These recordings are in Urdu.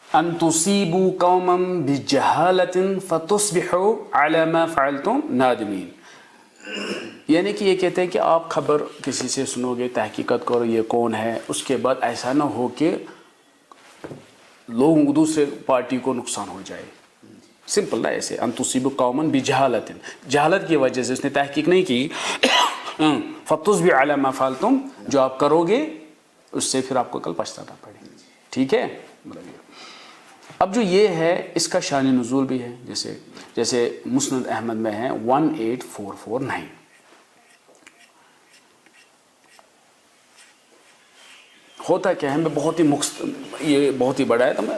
ان تصیبوا قوما بجہالۃ فتصبحوا علی ما فعلتم نادمین. یعنی کہ یہ کہتے ہیں کہ آپ خبر کسی سے سنو گے، تحقیقات کرو یہ کون ہے، اس کے بعد ایسا نہ ہو کہ لوگوں دوسرے پارٹی کو نقصان ہو جائے. سمپل نا ایسے، ان تصیبوا قوما بجہالۃ، جہالت کی وجہ سے اس نے تحقیق نہیں کی، فتصبحوا علی ما فعلتم، جو آپ کرو گے اس سے پھر آپ کو کل پچھتانا پڑے. ٹھیک ہے. اب جو یہ ہے اس کا شان نزول بھی ہے، جیسے مسند احمد میں ہے 18449. ہوتا کیا ہے، میں بہت ہی یہ بہت ہی بڑا ہے تو میں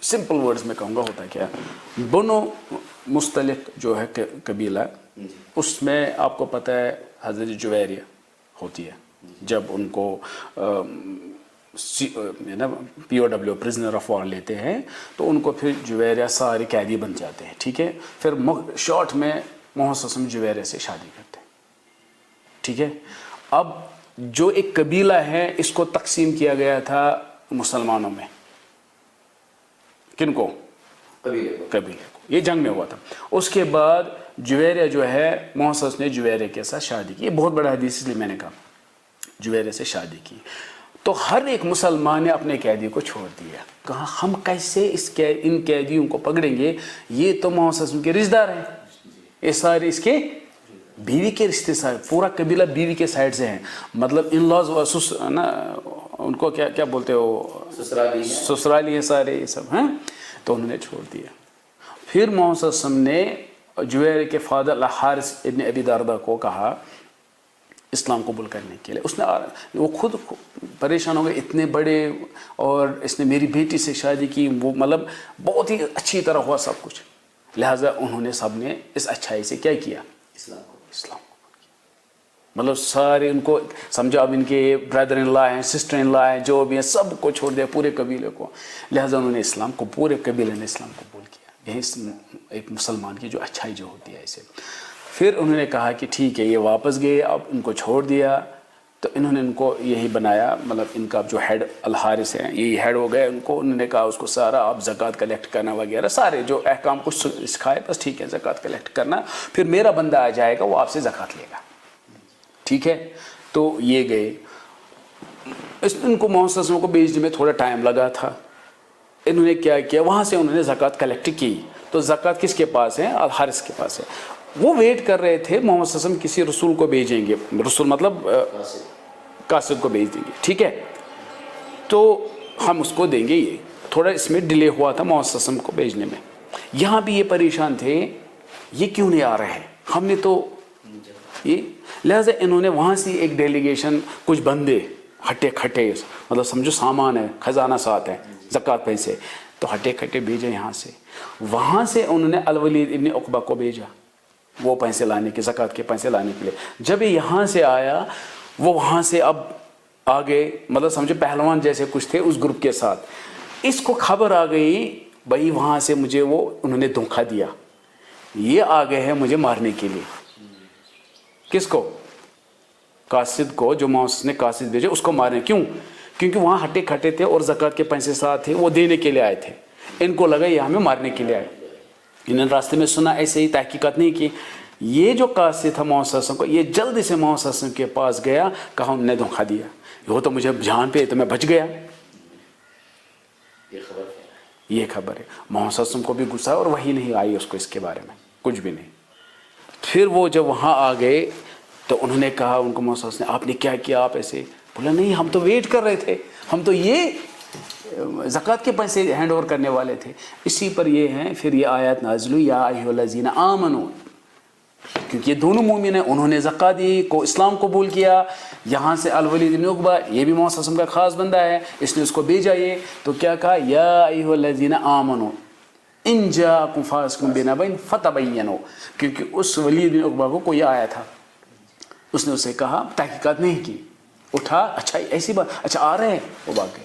سمپل ورڈز میں کہوں گا. ہوتا کیا ہے، بنو مستلق جو ہے قبیلہ، اس میں آپ کو پتہ ہے حضرت جویریہ ہوتی ہے. جب ان کو P O W prisoner of war لیتے ہیں تو ان کو پھر جویریہ سارے قیدی بن جاتے ہیں. ٹھیک ہے. پھر شارٹ میں محمد صلی اللہ علیہ وسلم جویریہ سے شادی کرتے ہیں. ٹھیک ہے. اب جو ایک قبیلہ ہے اس کو تقسیم کیا گیا تھا مسلمانوں میں. کن کو؟ قبیلے کو. یہ جنگ میں ہوا تھا. اس کے بعد جویریہ جو ہے محمد صلی اللہ علیہ وسلم نے جویریہ کے ساتھ شادی کی. یہ بہت بڑا حدیث اس لیے میں نے کہا جویریہ سے شادی کی. تو ہر ایک مسلمان نے اپنے قیدی کو چھوڑ دیا. کہا ہم کیسے ان قیدیوں کو پکڑیں گے، یہ تو محمد صلی اللہ علیہ وسلم کے رشتہ دار ہیں، یہ سارے اس کے بیوی کے رشتے سارے، پورا قبیلہ بیوی کے سائڈ سے ہیں. مطلب ان لاز نا ان کو کیا بولتے ہو، سسرالی ہیں سارے یہ سب ہیں. تو انہوں نے چھوڑ دیا. پھر محمد صلی اللہ علیہ وسلم نے جویریہ کے فادر الحارث ابن ابی دردہ کو کہا اسلام قبول کرنے کے لیے. اس نے وہ خود پریشان ہو گئے، اتنے بڑے، اور اس نے میری بیٹی سے شادی کی، وہ مطلب بہت ہی اچھی طرح ہوا سب کچھ. لہٰذا انہوں نے سب نے اس اچھائی سے کیا کیا، اسلام مطلب سارے ان کو سمجھا. اب ان کے بردر ان لا ہیں، سسٹر ان لا ہیں، جو بھی ہیں سب کو چھوڑ دیا، پورے قبیلے کو. لہٰذا انہوں نے اسلام کو، پورے قبیلے نے اسلام قبول کیا. یہی ایک مسلمان کی جو اچھائی جو ہوتی ہے ایسے. پھر انہوں نے کہا کہ ٹھیک ہے، یہ واپس گئے، اب ان کو چھوڑ دیا. تو انہوں نے ان کو یہی بنایا، مطلب ان کا جو ہیڈ الحارث ہیں یہی ہیڈ ہو گئے. ان کو انہوں نے کہا اس کو سارا آپ زکوٰۃ کلیکٹ کرنا وغیرہ سارے جو احکام کچھ سکھائے، بس ٹھیک ہے زکوٰۃ کلیکٹ کرنا، پھر میرا بندہ آ جائے گا وہ آپ سے زکوٰۃ لے گا. ٹھیک ہے. تو یہ گئے. ان کو محمد صلی اللہ علیہ وسلم کو بھیجنے میں تھوڑا ٹائم لگا تھا. انہوں نے کیا کیا، وہاں سے انہوں نے زکوٰۃ کلیکٹ کی. تو زکوٰۃ کس کے پاس ہے؟ الحارث کے پاس ہے. وہ ویٹ کر رہے تھے محمد صلی اللہ علیہ وسلم کسی رسول کو بھیجیں گے، رسول مطلب قاصد کو بھیج دیں گے. ٹھیک ہے. تو ہم اس کو دیں گے. یہ تھوڑا اس میں ڈیلے ہوا تھا محمد صلی اللہ علیہ وسلم کو بھیجنے میں. یہاں بھی یہ پریشان تھے، یہ کیوں نہیں آ رہے ہیں، ہم نے تو یہ. لہٰذا انہوں نے وہاں سے ایک ڈیلیگیشن، کچھ بندے ہٹے کھٹے، مطلب سمجھو سامان ہے، خزانہ ساتھ ہے، زکوٰۃ پیسے، تو ہٹے کھٹے بھیجے یہاں سے. وہاں سے انہوں نے الولید ابن عقبہ کو بھیجا وہ پیسے لانے کے، زکوٰۃ کے پیسے لانے کے لیے. جب یہ یہاں سے آیا، وہ وہاں سے اب آگے، مطلب سمجھو پہلوان جیسے کچھ تھے اس گروپ کے ساتھ. اس کو خبر آ گئی بھائی وہاں سے مجھے وہ انہوں نے دھوکہ دیا، یہ آ گئے ہیں مجھے مارنے کے لیے. کس کو؟ قاصد کو. جو محمد نے قاصد بھیجے اس کو مارنے. کیوں؟ کیونکہ وہاں ہٹے کھٹے تھے اور زکوٰۃ کے پیسے ساتھ تھے، وہ دینے کے لیے آئے تھے. ان کو لگا یہ ہمیں مارنے کے لیے آئے. انہوں نے راستے میں سنا، ایسے ہی تحقیقات نہیں کی. یہ جو قاصد تھا محمد صلی اللہ علیہ وسلم کو، یہ جلدی سے محمد صلی اللہ علیہ وسلم کے پاس گیا، کہا انہوں نے دھوکہ دیا، وہ تو مجھے جان پہ تو میں بچ گیا. یہ خبر ہے. محمد صلی اللہ علیہ وسلم کو بھی غصہ اور وہی نہیں آئی اس کو اس کے بارے میں کچھ بھی نہیں. پھر وہ جب وہاں آ گئے تو انہوں نے کہا ان کو، محمد صلی اللہ علیہ وسلم آپ نے کیا کیا، آپ ایسے؟ بولا نہیں ہم تو ویٹ کر رہے تھے، ہم تو یہ زکوٰۃ کے پیسے ہینڈ اوور کرنے والے تھے. اسی پر یہ ہیں پھر یہ آیات نازل ہوئی، یا ایھا الذین آمنوا، کیونکہ یہ دونوں مومن ہیں، انہوں نے زکوٰۃ دی، کو اسلام قبول کیا. یہاں سے الولید بن عقبہ، یہ بھی محمد صلی اللہ علیہ وسلم کا خاص بندہ ہے، اس نے اس کو بھیجا. یہ تو کیا کہا، یا ایھا الذین آمنوا ان جاءکم فاسق بنبأ فتبینوا، کیونکہ اس ولید بن عقبہ کو کوئی آیا تھا، اس نے اسے کہا، تحقیقات نہیں کی، اٹھا، اچھا ایسی بات، اچھا آ رہے ہیں، وہ بھاگ گیا.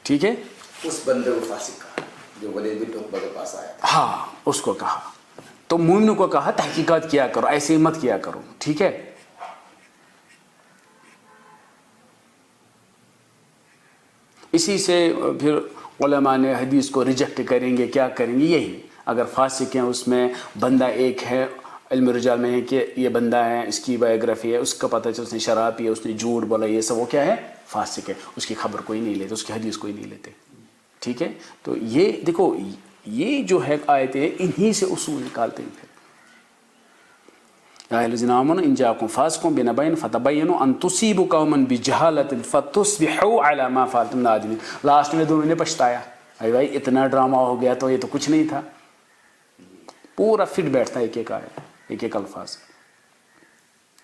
ٹھیک ہے. اس بندے کو فاسق کہا جو ولید بن عقبہ کے پاس آیا. ہاں اس کو کہا. تو مومنوں کو کہا تحقیقات کیا کرو، ایسے ہی مت کیا کرو. ٹھیک ہے. اسی سے پھر علماء نے حدیث کو ریجیکٹ کریں گے، کیا کریں گے، یہی اگر فاسق ہیں اس میں بندہ ایک ہے، علم رجال میں ہے کہ یہ بندہ ہے، اس کی بایوگرافی ہے، اس کا پتہ چل اس نے شراب پی ہے، اس نے جھوٹ بولا، یہ سب وہ کیا ہے، فاسق ہے، اس کی خبر کوئی نہیں لیتے، اس کی حدیث کوئی نہیں لیتے. ٹھیک ہے. تو یہ دیکھو یہ جو ہے آیتیں انہی سے اصول نکالتے ہیں. پھر یا الذین آمنوا ان جاءکم فاسق بنبأ فتبینوا ان تصیبوا قوما بجہالۃ فتصبحوا علی ما فعلتم نادمین. لاسٹ میں دونوں نے پچھتایا، بھائی اتنا ڈرامہ ہو گیا تو یہ تو کچھ نہیں تھا. پورا فٹ بیٹھتا ہے ایک ایک آیت، ایک ایک الفاظ.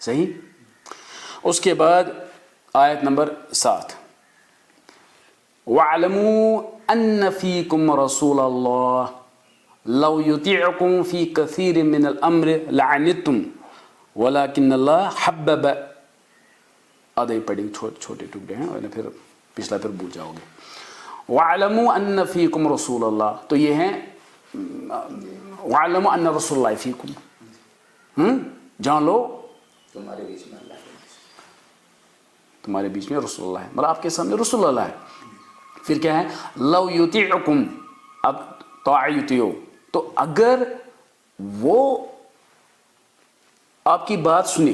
صحیح. اس کے بعد آیت نمبر 7 وَاعْلَمُوا أَنَّ فِيكُمْ رَسُولَ اللَّهِ لَوْ يُطِيعُكُمْ فِي كَثِيرٍ مِّنَ الْأَمْرِ لَعَنِتُّمْ وَلَكِنَّ اللَّهَ حَبَّبَ. آدھے پڑھیں چھوٹے ٹکڑے ہیں اور پھر پچھلا پھر بھول جاؤ گے. وَاعْلَمُوا أَنَّ فِيكُمْ رَسُولَ اللَّهِ، تو یہ ہیں وَاعْلَمُوا أَنَّ رَسُولَ اللَّهِ فِيكُمْ، جان لو تمہارے بیچ میں اللہ ہے، تمہارے بیچ میں رسول اللہ ہے، مطلب آپ کے سامنے رسول اللہ ہے. پھر کیا ہے لو یطیعکم، اب طاعتیو، تو اگر وہ آپ کی بات سنے،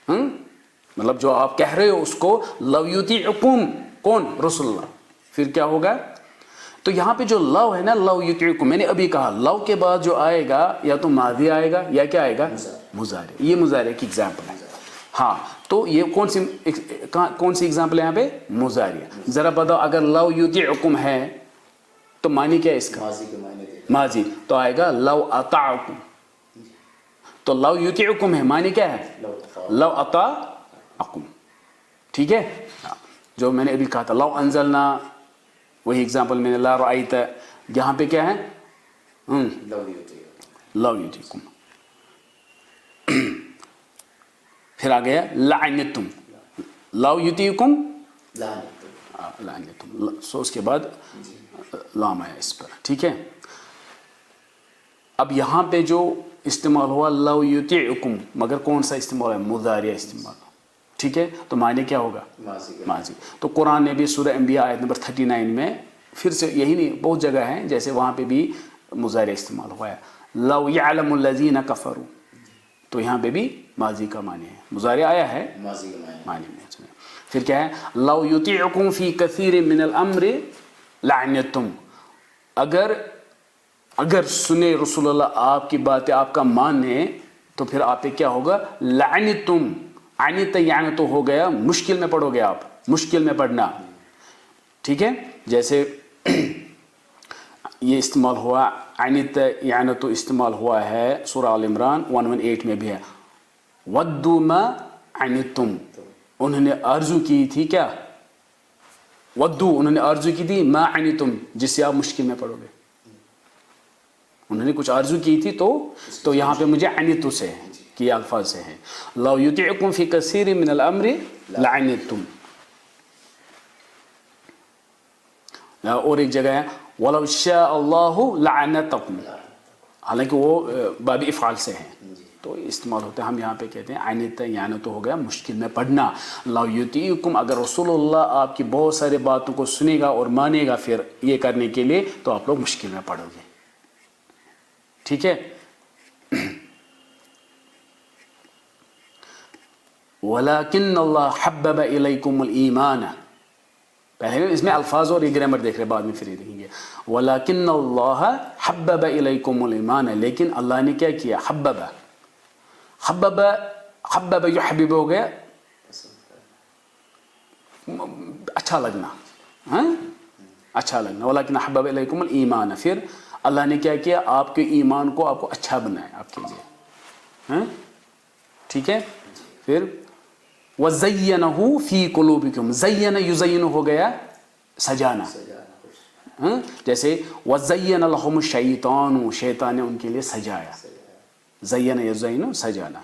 مطلب جو آپ کہہ رہے ہو اس کو، لو یطیعکم کون، رسول اللہ، پھر کیا ہوگا. تو یہاں پہ جو لو ہے نا، لو یطیعکم، میں نے ابھی کہا لو کے بعد جو آئے گا یا تو ماضی آئے گا یا کیا آئے گا، مضارع. یہ مضارع کی ایگزامپل ہے. ہاں تو یہ کون سی ایگزامپل ہے یہاں پہ، مضارع. ذرا بتاؤ اگر لو یطیعکم ہے تو معنی کیا ہے اس کا، ماضی کے معنی دے، ماضی، تو آئے گا لو اطاعکم. تو لو یطیعکم ہے، معنی کیا ہے، لو اطاعکم. ٹھیک ہے. جو میں نے ابھی کہا تھا لو انزلنا، وہی ایگزامپل میں نے لا رأیت، یہاں پہ کیا ہے لو یطیعکم. پھر آ گیا لعنتم، لو یطیعکم لعنتم، سو اس کے بعد لام آیا اس پر. ٹھیک ہے. اب یہاں پہ جو استعمال ہوا لو یطیعکم، مگر کون سا استعمال ہے، مضارع استعمال. ٹھیک ہے. تو معنی کیا ہوگا، ماضی. تو قرآن نے بھی سورہ انبیاء آیت نمبر 39 میں پھر سے یہی نہیں بہت جگہ ہیں جیسے وہاں پہ بھی مضارع استعمال ہوا ہے. لو یعلم الذین کفروا، تو یہاں پہ بھی ماضی کا معنی ہے، مضارع آیا ہے ماضی کے معنی میں. پھر کیا ہے لو یطیعکم فی کثیر من الامر لعنتم، اگر سنے رسول اللہ آپ کی باتیں، آپ کا مانے، تو پھر آپ پہ کیا ہوگا، لعنتم. عنت یعنی تو ہو گیا مشکل میں پڑو گے آپ، مشکل میں پڑنا. ٹھیک ہے. جیسے یہ استعمال ہوا عنت یعنی تو استعمال ہوا ہے سورہ آل عمران 118 میں بھی ہے. ودوا ما عنتم، انہوں نے آرزو کی تھی کیا، ودو انہوں نے آرزو کی تھی ما عنتم، جس سے آپ مشکل میں پڑو گے. انہوں نے کچھ آرزو کی تھی تو یہاں پہ مجھے عنتو سے ہے کہ یہ الفاظ سے ہیں. لو یطیعکم فی کثیر من الامر لعنتم. اور ایک جگہ ہے وَلَوْ شَاءَ اللَّهُ لَعَنَتَكُمْ، حالانکہ وہ باب افعال سے ہیں تو استعمال ہوتے ہیں. ہم یہاں پہ کہتے ہیں عنت یعنی تو ہو گیا مشکل میں پڑنا. لو یطیعکم، اگر رسول اللہ آپ کی بہت سارے باتوں کو سنے گا اور مانے گا پھر یہ کرنے کے لیے، تو آپ لوگ مشکل میں پڑو گے. ٹھیک ہے. وَلَكِنَّ اللَّهَ حَبَّبَ إِلَيْكُمُ الْإِيمَانَ، پہلے اس میں الفاظ اور یہ گرامر دیکھ رہے، بعد میں پھر یہ دیکھیں گے. وَلَكِنَّ اللَّهَ حَبَّبَ إِلَيْكُمُ الْإِيمَانَ، لیکن اللہ نے کیا کیا، حبب یحبب ہو گیا اچھا لگنا، اچھا لگنا. وَلَكِنَّ حَبَّبَ إِلَيْكُمُ الْإِيمَانَ، پھر اللہ نے کیا کیا، آپ کے ایمان کو آپ کو اچھا بنایا آپ کے لیے. ٹھیک ہے. پھر وَزَيَّنَهُ فِي قُلُوبِكُمْ، زَيَّنَ یُزَيِّنُ ہو گیا سجانا. جیسے وَزَيَّنَ لَهُمُ الشَّيْطَانُ، شیطان نے ان کے لیے سجایا. زَيَّنَ یُزَيِّنُ سجانا.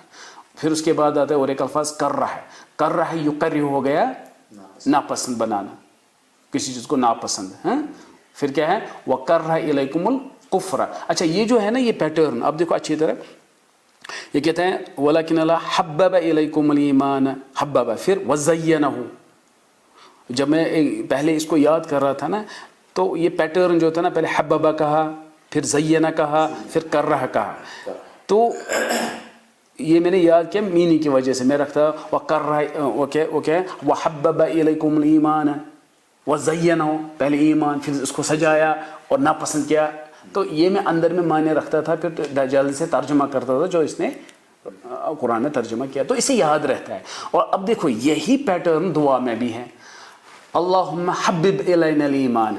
پھر اس کے بعد آتا ہے اور ایک الفاظ کرہ ہے. کرہ یقرہ ہو گیا ناپسند بنانا، کسی چیز کو ناپسند. پھر کیا ہے وَكَرَّهَ إِلَيْكُمُ الْكُفْرَ. اچھا یہ جو ہے نا یہ پیٹرن اب دیکھو اچھی طرح، یہ کہتے ہیں وَلَكِنَّ اللَّهَ حَبَّبَ إِلَيْكُمُ الْإِيمَانَ، حبب، پھر وَزَيَّنَهُ، جب میں پہلے اس کو یاد کر رہا تھا نا تو یہ پیٹرن جو تھا نا پہلے حببہ کہا پھر زینہ کہا پھر کرہ کہا تو یہ میں نے یاد کیا مینی کی وجہ سے میں رکھتا وَكَرَّهَ وَحَبَّبَ إِلَيْكُمُ الْإِيمَانَ وَزَيَّنَهُ پہلے ایمان پھر اس کو سجایا اور ناپسند کیا تو یہ میں اندر میں معنی رکھتا تھا پھر جلد سے ترجمہ کرتا تھا جو اس نے قرآن میں ترجمہ کیا تو اسے یاد رہتا ہے. اور اب دیکھو یہی پیٹرن دعا میں بھی ہے اللہم حبب الینا الایمان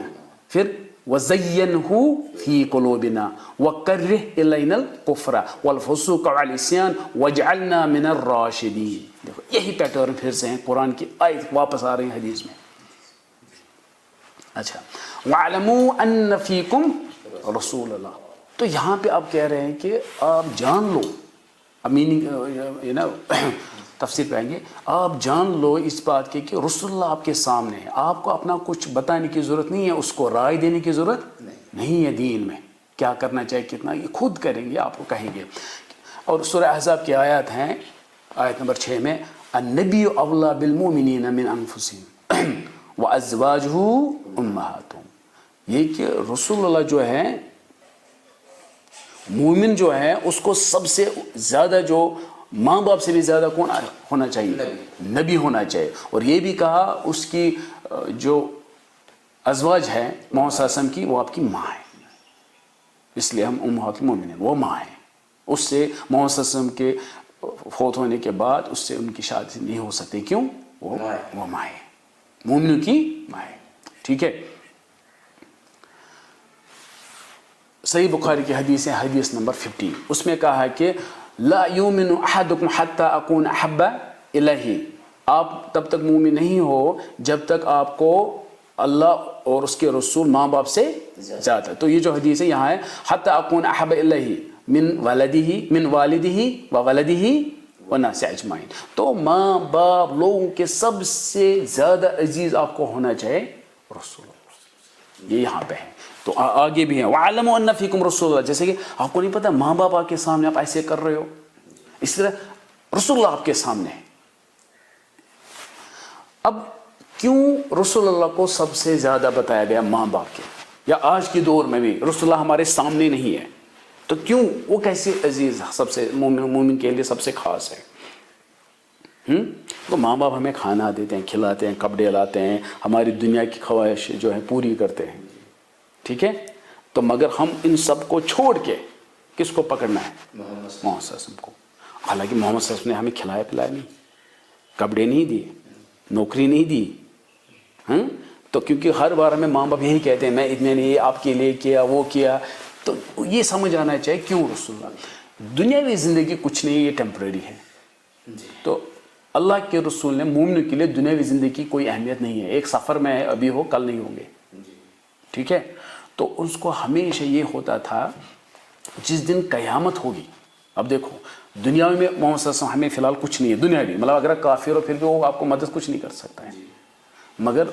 پھر وزینہ فی قلوبنا وکرہ الینا الکفر والفسوق والعصیان واجعلنا من الراشدین. دیکھو یہی پیٹرن پھر سے ہیں قرآن کی آیت واپس آ رہی ہیں حدیث میں. اچھا وَاعْلَمُوا أَنَّ فِيكُمْ رسول اللہ تو یہاں پہ آپ کہہ رہے ہیں کہ آپ جان لو میننگ تفسیر پائیں گے آپ جان لو اس بات کی کہ رسول اللہ آپ کے سامنے ہے آپ کو اپنا کچھ بتانے کی ضرورت نہیں ہے اس کو رائے دینے کی ضرورت نہیں ہے دین میں کیا کرنا چاہیے کتنا یہ خود کریں گے آپ کو کہیں گے. اور سورہ احزاب کی آیات ہیں آیت نمبر 6 میں النبی اولیٰ بالمؤمنین من انفسہم وازواجہ امہاتہم یہ کہ رسول اللہ جو ہے مومن جو ہے اس کو سب سے زیادہ جو ماں باپ سے بھی زیادہ کون ہونا چاہیے نبی ہونا چاہیے. اور یہ بھی کہا اس کی جو ازواج ہے محمد صلی اللہ علیہ وسلم کی وہ آپ کی ماں ہے اس لیے ہم امہات المومنین وہ ماں ہیں. اس سے محمد صلی اللہ علیہ وسلم کے فوت ہونے کے بعد اس سے ان کی شادی نہیں ہو سکتی کیوں وہ ماں ہے مومنوں کی ماں ہے. ٹھیک ہے. صحیح بخاری کی حدیث ہے حدیث نمبر 50 اس میں کہا ہے کہ لا یؤمن احدکم حتی اکون احب الیہ آپ تب تک مومن نہیں ہو جب تک آپ کو اللہ اور اس کے رسول ماں باپ سے زیادہ. تو یہ جو حدیث ہے یہاں ہے حتی اکون احب الیہ من والدہ وولدہ والناس اجمعین تو ماں باپ لوگوں کے سب سے زیادہ عزیز آپ کو ہونا چاہیے رسول اللہ. یہ یہاں پہ ہے. تو آگے بھی ہیں وَعَلَمُوا أَنَّ فِيكُمْ رَسُولَ اللَّهِ جیسے کہ آپ کو نہیں پتا ماں باپ آپ کے سامنے آپ ایسے کر رہے ہو اس طرح رسول اللہ آپ کے سامنے ہے. اب کیوں رسول اللہ کو سب سے زیادہ بتایا گیا ماں باپ کے یا آج کے دور میں بھی رسول اللہ ہمارے سامنے نہیں ہے تو کیوں وہ کیسے عزیز سب سے مومن کے لیے سب سے خاص ہے. تو ماں باپ ہمیں کھانا دیتے ہیں کھلاتے ہیں کپڑے لاتے ہیں ہماری دنیا کی خواہش جو ہے پوری کرتے ہیں. ٹھیک ہے. تو مگر ہم ان سب کو چھوڑ کے کس کو پکڑنا ہے محمد صلی اللہ علیہ وسلم کو. حالانکہ محمد صلی اللہ علیہ وسلم نے ہمیں کھلایا پلایا نہیں کپڑے نہیں دیے نوکری نہیں دی تو کیونکہ ہر بار ہمیں ماں باپ یہی کہتے ہیں میں اتنے نہیں آپ کے لیے کیا وہ کیا تو یہ سمجھ آنا چاہیے کیوں رسول اللہ دنیاوی زندگی کچھ نہیں یہ ٹیمپریری ہے. تو اللہ کے رسول نے مومنوں کے لیے دنیاوی زندگی کی کوئی اہمیت نہیں ہے ایک سفر میں ہے ابھی ہو کل نہیں ہوں گے. ٹھیک ہے. تو اس کو ہمیشہ یہ ہوتا تھا جس دن قیامت ہوگی. اب دیکھو دنیا میں محمد صلی اللہ علیہ وسلم ہمیں فی الحال کچھ نہیں ہے دنیاوی مطلب اگر کافر ہو پھر بھی وہ آپ کو مدد کچھ نہیں کر سکتا ہے مگر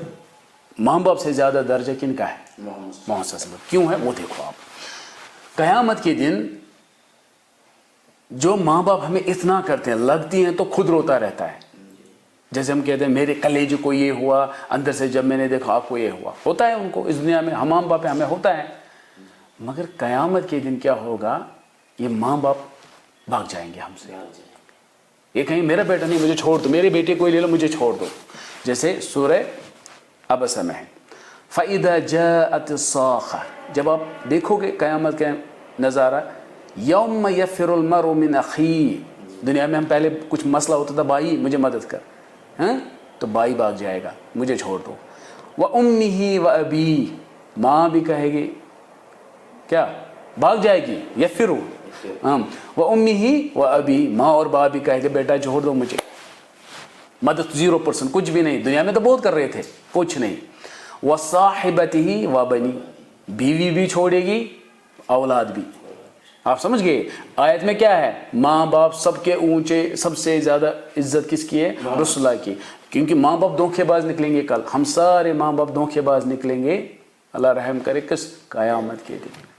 ماں باپ سے زیادہ درجہ کن کا ہے محمد صلی اللہ علیہ وسلم. کیوں ہے وہ دیکھو آپ قیامت کے دن جو ماں باپ ہمیں اتنا کرتے ہیں لگتی ہیں تو خود روتا رہتا ہے جیسے ہم کہتے ہیں میرے کلیجے کو یہ ہوا اندر سے جب میں نے دیکھا آپ کو یہ ہوا ہوتا ہے ان کو اس دنیا میں ہم ماں باپ ہمیں ہوتا ہے مگر قیامت کے دن کیا ہوگا یہ ماں باپ بھاگ جائیں گے ہم سے یہ کہیں میرا بیٹا نہیں مجھے چھوڑ دو میرے بیٹے کو لے لو مجھے چھوڑ دو. جیسے سورہ عبسہ میں ہے فَإِذَا جَاءَتِ الصَّاخَّةُ جب آپ دیکھو گے قیامت کا نظارہ یوم یفر المرء من اخیہ دنیا میں ہم پہلے کچھ مسئلہ ہوتا تھا بھائی مجھے مدد کر تو بھائی بھاگ جائے گا مجھے چھوڑ دو. وَأُمِّهِ وَأَبِيهِ ماں بھی کہے گی کیا بھاگ جائے گی یفرو وَأُمِّهِ وَأَبِيهِ ماں اور باپ بھی کہے گی بیٹا چھوڑ دو مجھے مدد 0% کچھ بھی نہیں دنیا میں تو بہت کر رہے تھے کچھ نہیں. وَصَاحِبَتِهِ وَبَنِيهِ بیوی بھی چھوڑے گی اولاد بھی. آپ سمجھ گئے آیت میں کیا ہے ماں باپ سب کے اونچے سب سے زیادہ عزت کس کی ہے رسول اللہ کی کیونکہ ماں باپ دھوکے باز نکلیں گے کل ہم سارے ماں باپ دھوکے باز نکلیں گے اللہ رحم کرے کس قیامت کے دن.